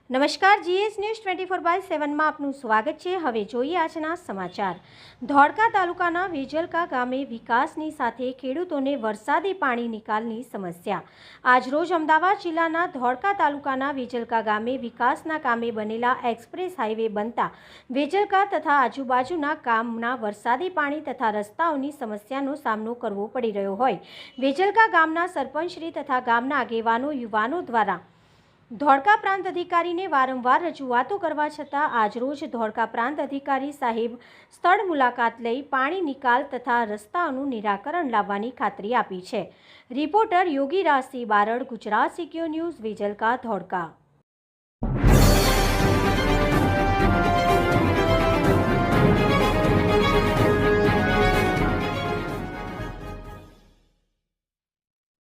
નમસ્કાર, GS news 24/7 માં આપનું સ્વાગત છે। હવે જોઈએ આજના સમાચાર। ધોળકા તાલુકાના વેજલકા ગામે વિકાસની સાથે ખેડૂતોને વરસાદી પાણી નિકાલની સમસ્યા। આજરોજ અમદાવાદ જિલ્લાના ધોળકા તાલુકાના વેજલકા ગામે વિકાસના કામે બનેલા એક્સપ્રેસ હાઈવે બનતા વેજલકા તથા આજુબાજુના ગામના વરસાદી પાણી તથા રસ્તાઓની સમસ્યાનો સામનો કરવો પડી રહ્યો હોય વેજલકા ગામના સરપંચશ્રી તથા ગામના આગેવાનો યુવાનો દ્વારા ધોળકા પ્રાંત અધિકારીને વારંવાર રજૂઆતો કરવા છતાં આજરોજ ધોળકા પ્રાંત અધિકારી સાહેબ સ્થળ મુલાકાત લઈ પાણી નિકાલ તથા રસ્તાઓનું નિરાકરણ લાવવાની ખાતરી આપી છે। Reporter Yogirajsinh Barad, Gujarat secure news, Vejalka, Dholka.